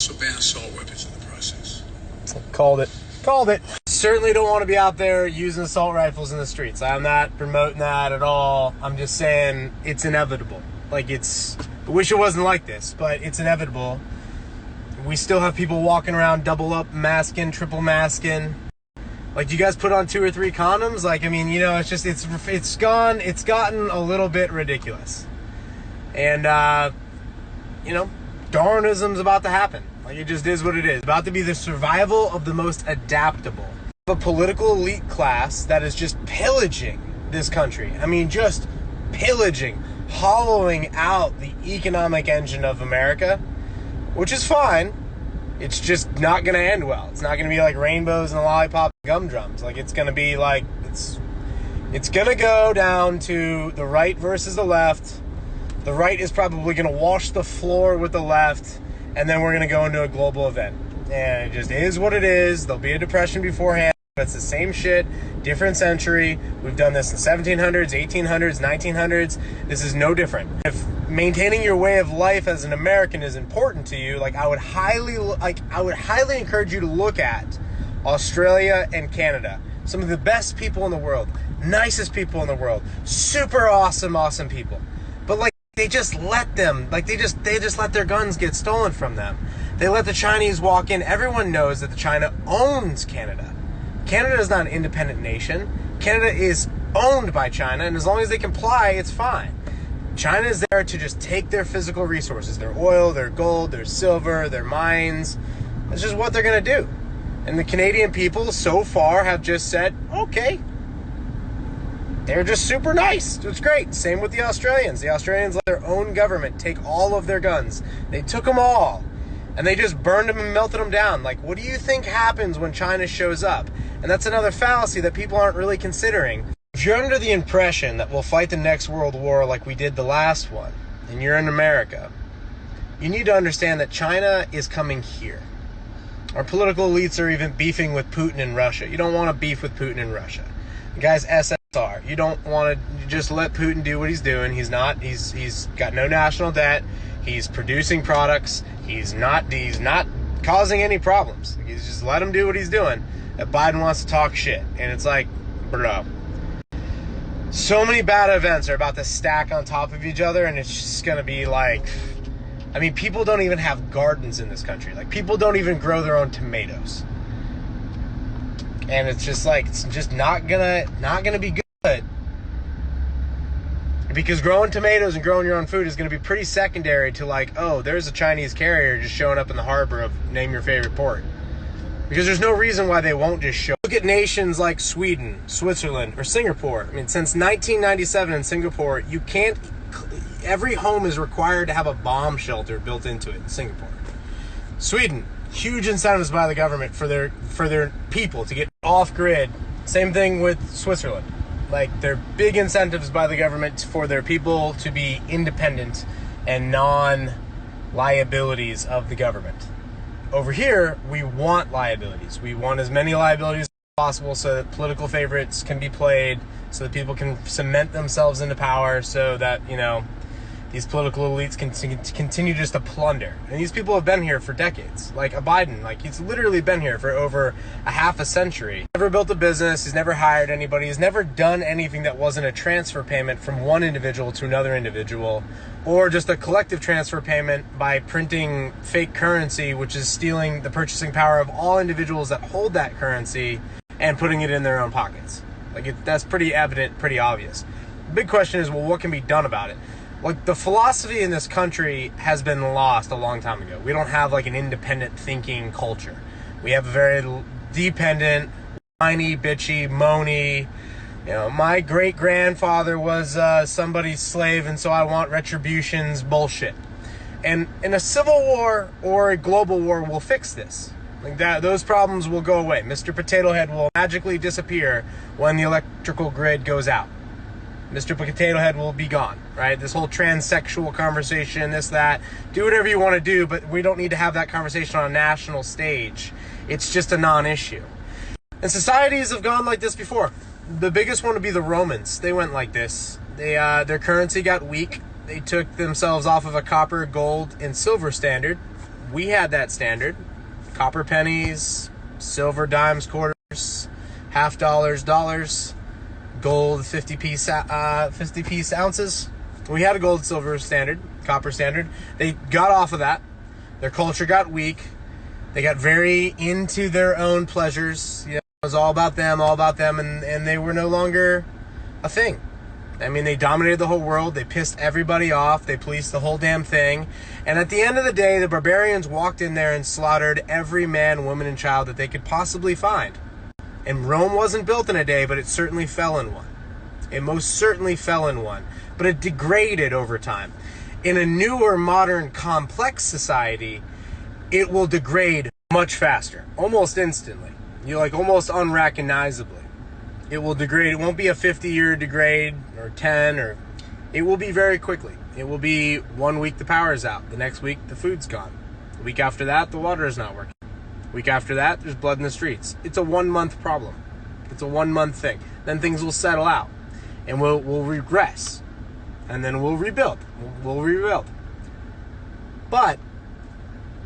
So ban assault weapons in the process. Called it. Called it. Certainly don't want to be out there using assault rifles in the streets. I'm not promoting that at all. I'm just saying it's inevitable. Like, I wish it wasn't like this, but it's inevitable. We still have people walking around double up masking, triple masking. Like, do you guys put on 2 or 3 condoms? Like, I mean, you know, it's gotten a little bit ridiculous. And, you know, Darwinism's about to happen. Like, it just is what it is. It's about to be the survival of the most adaptable. A political elite class that is just pillaging this country. I mean, just pillaging, hollowing out the economic engine of America, which is fine. It's just not going to end well. It's not going to be like rainbows and lollipop gumdrums. Like, it's going to be like, it's going to go down to the right versus the left. The right is probably going to wash the floor with the left, and then we're going to go into a global event. And it just is what it is. There'll be a depression beforehand. It's the same shit, different century. We've done this in 1700s, 1800s, 1900s. This is no different. If maintaining your way of life as an American is important to you, I would highly encourage you to look at Australia and Canada. Some of the best people in the world, nicest people in the world, super awesome people. But they just let them, they just let their guns get stolen from them. They let the Chinese walk in. Everyone knows that China owns Canada. Canada is not an independent nation. Canada is owned by China, and as long as they comply, it's fine. China is there to just take their physical resources, their oil, their gold, their silver, their mines. That's just what they're going to do. And the Canadian people so far have just said, okay. They're just super nice. It's great. Same with the Australians. The Australians let their own government take all of their guns. They took them all. And they just burned them and melted them down. What do you think happens when China shows up? And that's another fallacy that people aren't really considering. If you're under the impression that we'll fight the next world war like we did the last one, and you're in America, you need to understand that China is coming here. Our political elites are even beefing with Putin in Russia. You don't want to beef with Putin in Russia. The guy's SSR. You don't want to just let Putin do what he's doing. He's got no national debt. He's producing products. He's not causing any problems. He's just let him do what he's doing. That Biden wants to talk shit. And it's like, bro. So many bad events are about to stack on top of each other, and it's just going to be people don't even have gardens in this country. People don't even grow their own tomatoes. And it's just it's just not gonna be good. Because growing tomatoes and growing your own food is going to be pretty secondary to oh, there's a Chinese carrier just showing up in the harbor of name your favorite port. Because there's no reason why they won't just show. Look at nations like Sweden, Switzerland, or Singapore. I mean, since 1997 in Singapore, every home is required to have a bomb shelter built into it in Singapore. Sweden, huge incentives by the government for their people to get off grid. Same thing with Switzerland. They're big incentives by the government for their people to be independent and non-liabilities of the government. Over here, we want liabilities. We want as many liabilities as possible so that political favorites can be played, so that people can cement themselves into power, so that, these political elites can continue just to plunder. And these people have been here for decades. A Biden, he's literally been here for over a half a century. Never built a business, he's never hired anybody, he's never done anything that wasn't a transfer payment from one individual to another individual, or just a collective transfer payment by printing fake currency, which is stealing the purchasing power of all individuals that hold that currency and putting it in their own pockets. That's pretty evident, pretty obvious. The big question is, well, what can be done about it? The philosophy in this country has been lost a long time ago. We don't have an independent thinking culture. We have a very dependent, whiny, bitchy, moany, my great-grandfather was somebody's slave and so I want retributions bullshit. And in a civil war or a global war will fix this. Those problems will go away. Mr. Potato Head will magically disappear when the electrical grid goes out. Mr. Potato Head will be gone, right? This whole transsexual conversation, this, that. Do whatever you want to do, but we don't need to have that conversation on a national stage. It's just a non-issue. And societies have gone like this before. The biggest one would be the Romans. They went like this. Their currency got weak. They took themselves off of a copper, gold, and silver standard. we had that standard. Copper pennies, silver dimes, quarters, half dollars, dollars, gold 50-piece ounces. We had a gold, silver standard, copper standard. They got off of that. Their culture got weak. They got very into their own pleasures. You know, it was all about them, and they were no longer a thing. I mean, they dominated the whole world. They pissed everybody off. They policed the whole damn thing. And at the end of the day, the barbarians walked in there and slaughtered every man, woman, and child that they could possibly find. And Rome wasn't built in a day, but it certainly fell in one. It most certainly fell in one. But it degraded over time. In a newer, modern, complex society, it will degrade much faster. Almost instantly. Almost unrecognizably. It will degrade. It won't be a 50-year degrade or 10 or... It will be very quickly. It will be 1 week the power's out. The next week the food's gone. The week after that the water is not working. The week after that there's blood in the streets. It's a 1 month problem. It's a 1 month thing. Then things will settle out. And we'll regress. And then we'll rebuild. We'll rebuild. But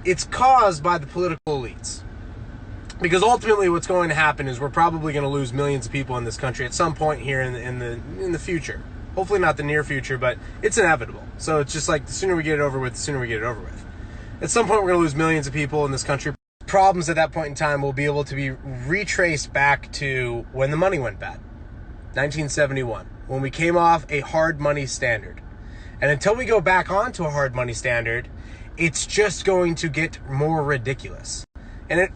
it's caused by the political elites. Because ultimately what's going to happen is we're probably going to lose millions of people in this country at some point here in the future. Hopefully not the near future, but it's inevitable. So it's just like the sooner we get it over with, the sooner we get it over with. At some point we're going to lose millions of people in this country. Problems at that point in time will be able to be retraced back to when the money went bad. 1971, when we came off a hard money standard. And until we go back onto a hard money standard, it's just going to get more ridiculous. And it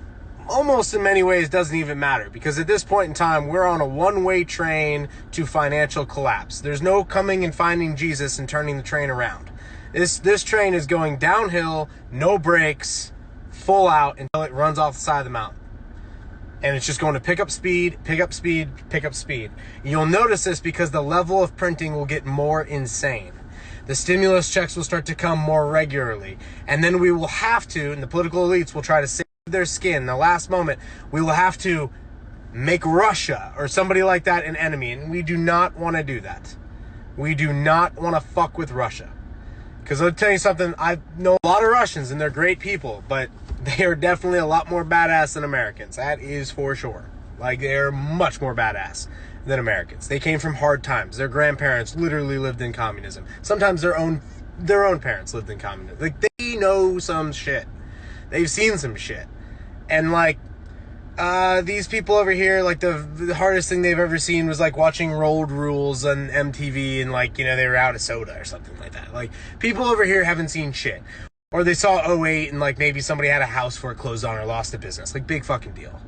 almost in many ways doesn't even matter, because at this point in time we're on a one-way train to financial collapse. There's no coming and finding Jesus and turning the train around. This train is going downhill, no brakes, full out until it runs off the side of the mountain. And it's just going to pick up speed, pick up speed, pick up speed. You'll notice this because the level of printing will get more insane. The stimulus checks will start to come more regularly. And then we will have to, and the political elites will try to save their skin. The last moment, we will have to make Russia or somebody like that an enemy. And we do not want to do that. We do not want to fuck with Russia. Because I'll tell you something, I know a lot of Russians and they're great people, but they are definitely a lot more badass than Americans. That is for sure. Like, they're much more badass than Americans. They came from hard times. Their grandparents literally lived in communism. Sometimes their own parents lived in communism. Like, they know some shit. They've seen some shit. And like, these people over here, like the hardest thing they've ever seen was like watching Road Rules on MTV and like, you know, they were out of soda or something like that. Like, people over here haven't seen shit. Or they saw '08 and like maybe somebody had a house foreclosed on or lost a business. Like, big fucking deal.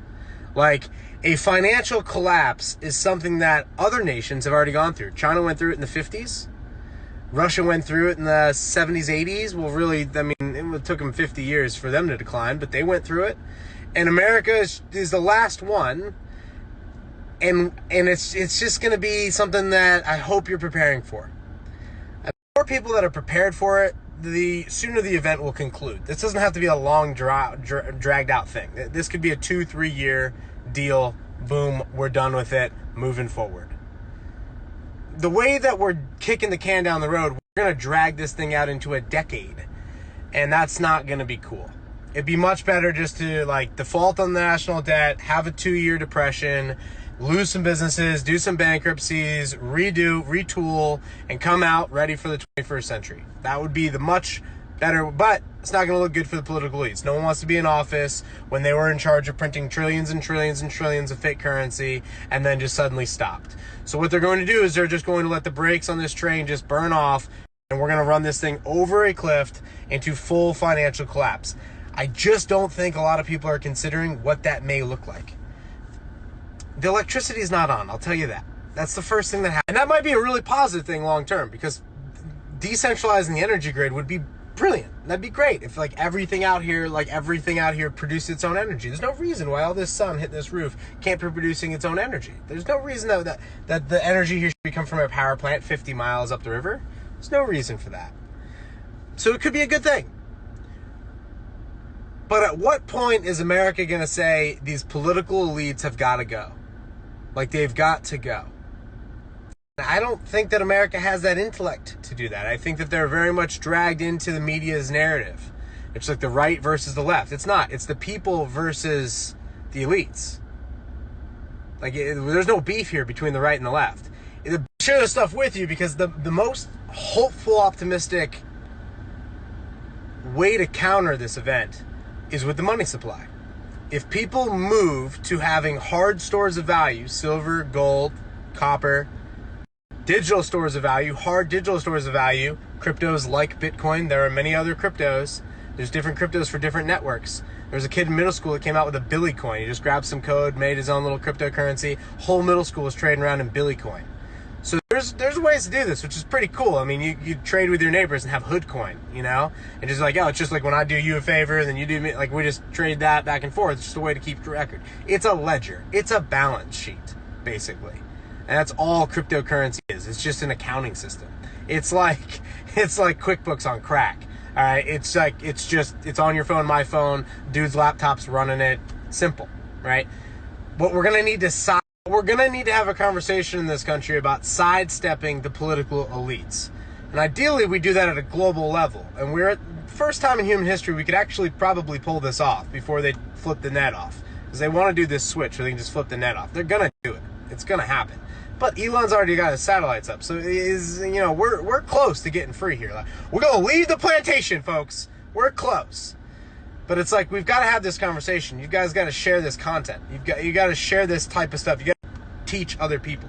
Like, a financial collapse is something that other nations have already gone through. China went through it in the 50s. Russia went through it in the 70s, 80s. Well, really, I mean, it took them 50 years for them to decline, but they went through it. And America is the last one. And it's just going to be something that I hope you're preparing for. The more people that are prepared for it, the sooner the event will conclude. This doesn't have to be a long, dragged out thing. This could be a 2-3 year deal. Boom, we're done with it, moving forward. The way that we're kicking the can down the road, we're going to drag this thing out into a decade. And that's not going to be cool. It'd be much better just to like default on the national debt, have a 2-year depression, lose some businesses, do some bankruptcies, retool, and come out ready for the 21st century. That would be the much better, but it's not going to look good for the political elites. No one wants to be in office when they were in charge of printing trillions and trillions and trillions of fake currency and then just suddenly stopped. So what they're going to do is they're just going to let the brakes on this train just burn off, and we're going to run this thing over a cliff into full financial collapse. I just don't think a lot of people are considering what that may look like. The electricity is not on, I'll tell you that. That's the first thing that happens. And that might be a really positive thing long term, because decentralizing the energy grid would be brilliant. That'd be great if like everything out here produced its own energy. There's no reason why all this sun hitting this roof can't be producing its own energy. There's no reason that the energy here should come from a power plant 50 miles up the river. There's no reason for that. So it could be a good thing. But at what point is America going to say these political elites have got to go? Like, they've got to go. I don't think that America has that intellect to do that. I think that they're very much dragged into the media's narrative. It's like the right versus the left. It's not. It's the people versus the elites. Like, there's no beef here between the right and the left. I share this stuff with you because the most hopeful, optimistic way to counter this event is with the money supply. If people move to having hard stores of value, silver, gold, copper, digital stores of value, hard digital stores of value, cryptos like Bitcoin, there are many other cryptos. There's different cryptos for different networks. There was a kid in middle school that came out with a Billy coin. He just grabbed some code, made his own little cryptocurrency. Whole middle school was trading around in Billy coin. So there's ways to do this, which is pretty cool. I mean, you trade with your neighbors and have hood coin, you know? And just like, oh, it's just like when I do you a favor and then you do me, like we just trade that back and forth. It's just a way to keep record. It's a ledger. It's a balance sheet, basically. And that's all cryptocurrency is. It's just an accounting system. It's like QuickBooks on crack. All right, it's on your phone, my phone, dude's laptop's running it. Simple, right? What we're gonna need to have a conversation in this country about sidestepping the political elites, and ideally we do that at a global level. And we're at first time in human history we could actually probably pull this off before they flip the net off, because they want to do this switch where they can just flip the net off. They're gonna do it. It's gonna happen. But Elon's already got his satellites up, so we're close to getting free here. Like, we're gonna leave the plantation, folks. We're close. But it's like we've got to have this conversation. You guys got to share this content. You got to share this type of stuff. You got to teach other people.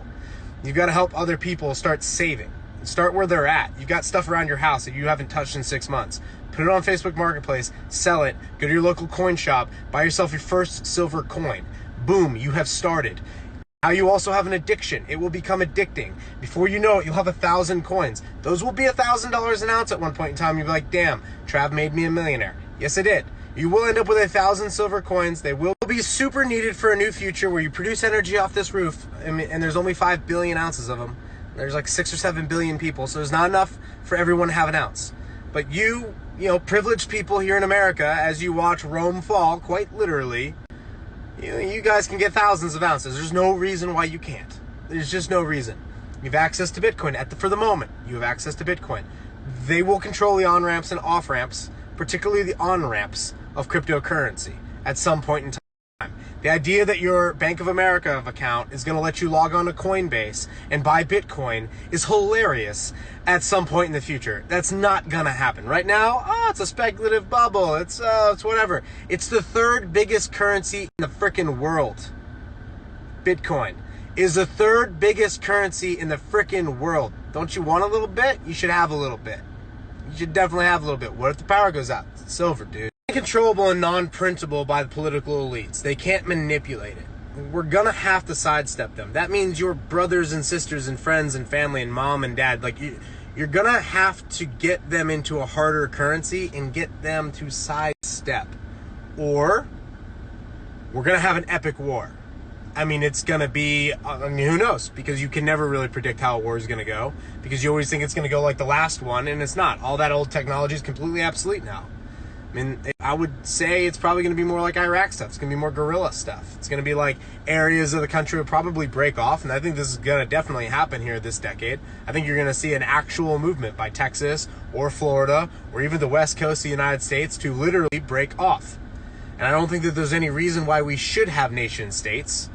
You've got to help other people start saving. Start where they're at. You've got stuff around your house that you haven't touched in 6 months. Put it on Facebook Marketplace. Sell it. Go to your local coin shop. Buy yourself your first silver coin. Boom, you have started. Now you also have an addiction. It will become addicting. Before you know it, you'll have 1,000 coins. Those will be $1,000 an ounce at one point in time. You'll be like, damn, Trav made me a millionaire. Yes, I did. You will end up with 1,000 silver coins. They will be super needed for a new future where you produce energy off this roof. And there's only 5 billion ounces of them. There's like 6 or 7 billion people. So there's not enough for everyone to have an ounce. But you privileged people here in America, as you watch Rome fall, quite literally, you guys can get thousands of ounces. There's no reason why you can't. There's just no reason. You have access to Bitcoin. For the moment, you have access to Bitcoin. They will control the on-ramps and off-ramps, particularly the on-ramps of cryptocurrency at some point in time. The idea that your Bank of America account is going to let you log on to Coinbase and buy Bitcoin is hilarious at some point in the future. That's not going to happen. Right now, it's a speculative bubble. It's whatever. It's the third biggest currency in the frickin' world. Bitcoin is the third biggest currency in the frickin' world. Don't you want a little bit? You should have a little bit. You should definitely have a little bit. What if the power goes out? It's silver, dude. Controllable and non-printable by the political elites. They can't manipulate it. We're gonna have to sidestep them. That means your brothers and sisters and friends and family and mom and dad, like you're gonna have to get them into a harder currency and get them to sidestep. Or we're gonna have an epic war. I mean, it's gonna be, who knows? Because you can never really predict how a war is gonna go, because you always think it's gonna go like the last one, and it's not. All that old technology is completely obsolete now. I mean, I would say it's probably going to be more like Iraq stuff. It's going to be more guerrilla stuff. It's going to be like areas of the country will probably break off, and I think this is going to definitely happen here this decade. I think you're going to see an actual movement by Texas or Florida or even the West Coast of the United States to literally break off. And I don't think that there's any reason why we should have nation states.